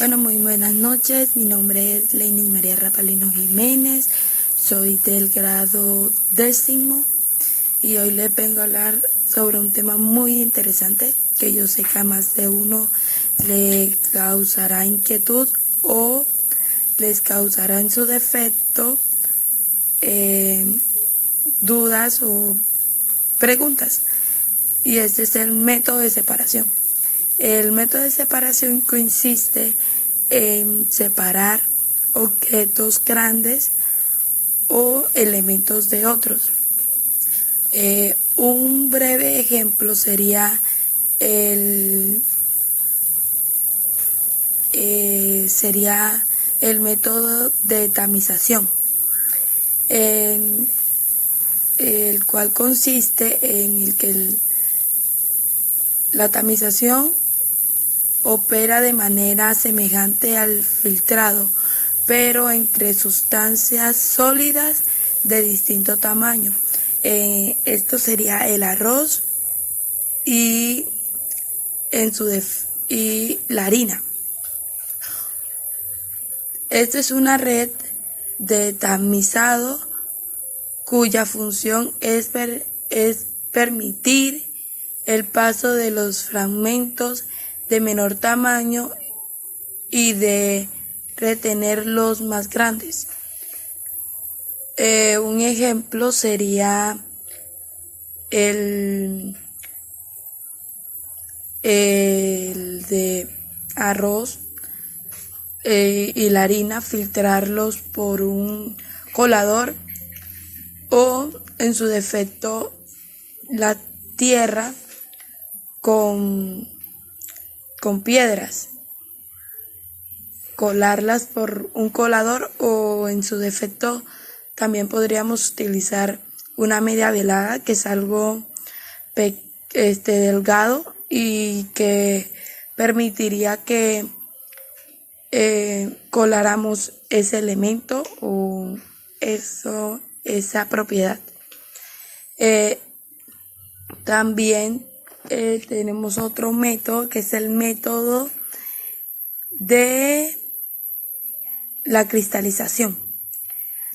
Bueno, muy buenas noches. Mi nombre es Lenis María Rapalino Jiménez. Soy del grado 10º y hoy les vengo a hablar sobre un tema muy interesante que yo sé que a más de uno le causará inquietud o les causará en su defecto dudas o preguntas. Y este es el método de separación. El método de separación consiste en separar objetos grandes o elementos de otros. Un breve ejemplo sería el método de tamización, el cual consiste en el que la tamización opera de manera semejante al filtrado, pero entre sustancias sólidas de distinto tamaño. Esto sería el arroz y la harina. Esta es una red de tamizado cuya función es permitir el paso de los fragmentos de menor tamaño y de retener los más grandes. Un ejemplo sería el de arroz y la harina, filtrarlos por un colador o en su defecto la tierra con piedras, colarlas por un colador o en su defecto también podríamos utilizar una media velada, que es algo delgado y que permitiría que coláramos ese elemento o esa propiedad. También tenemos otro método que es el método de la cristalización.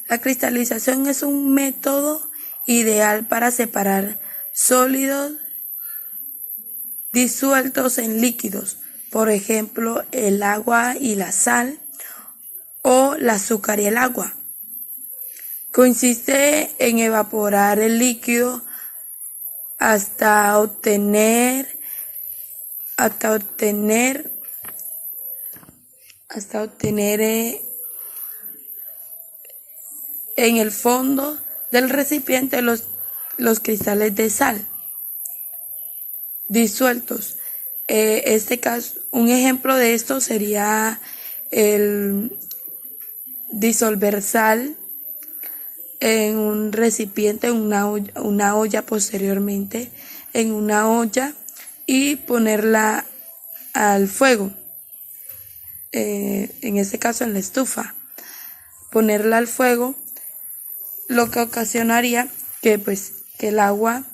La cristalización es un método ideal para separar sólidos disueltos en líquidos, por ejemplo, el agua y la sal o el azúcar y el agua. Consiste en evaporar el líquido hasta obtener en el fondo del recipiente los cristales de sal disueltos. Un ejemplo de esto sería el disolver sal en un recipiente, en una olla posteriormente, en una olla y ponerla al fuego, en este caso en la estufa. Ponerla al fuego, lo que ocasionaría que el agua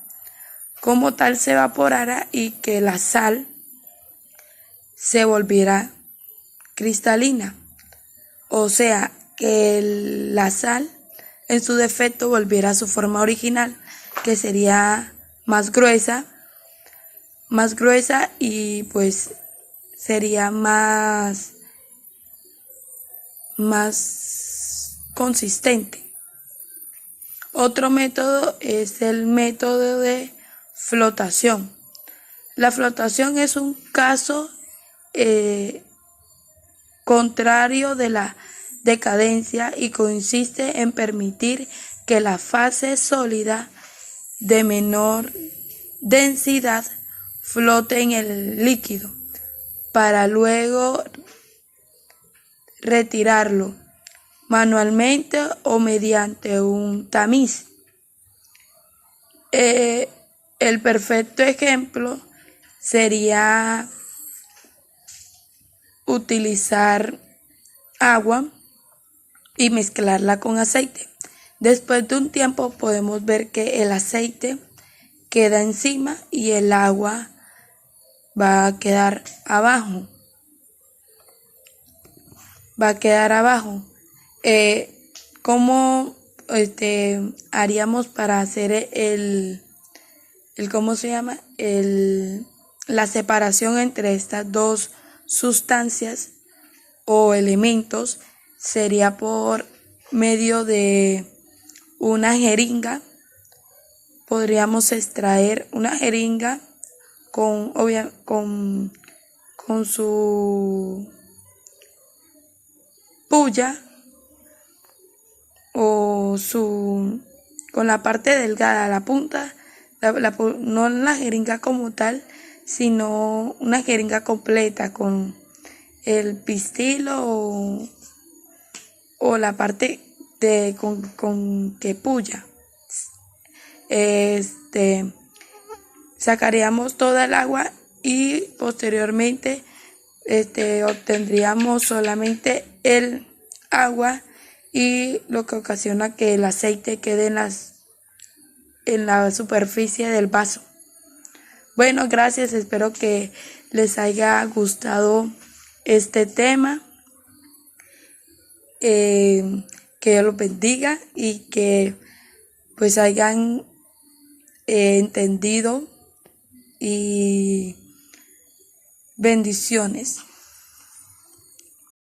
como tal se evaporara y que la sal se volviera cristalina, o sea, que la sal en su defecto volviera a su forma original, que sería más gruesa y sería más consistente. Otro método es el método de flotación. La flotación es un caso contrario de la decadencia y consiste en permitir que la fase sólida de menor densidad flote en el líquido para luego retirarlo manualmente o mediante un tamiz. El perfecto ejemplo sería utilizar agua y mezclarla con aceite. Después de un tiempo podemos ver que el aceite queda encima y el agua va a quedar abajo. va a quedar abajo. ¿Cómo haríamos para hacer ¿cómo se llama? La separación entre estas dos sustancias o elementos? Sería por medio de una jeringa. Podríamos extraer una jeringa con su puya o con la parte delgada, la punta, no la jeringa como tal, sino una jeringa completa con el pistilo o la parte con que puya. Sacaríamos toda el agua y posteriormente obtendríamos solamente el agua, y lo que ocasiona que el aceite quede en la superficie del vaso. Bueno, gracias, espero que les haya gustado este tema, que Dios los bendiga y que pues hayan entendido, y bendiciones.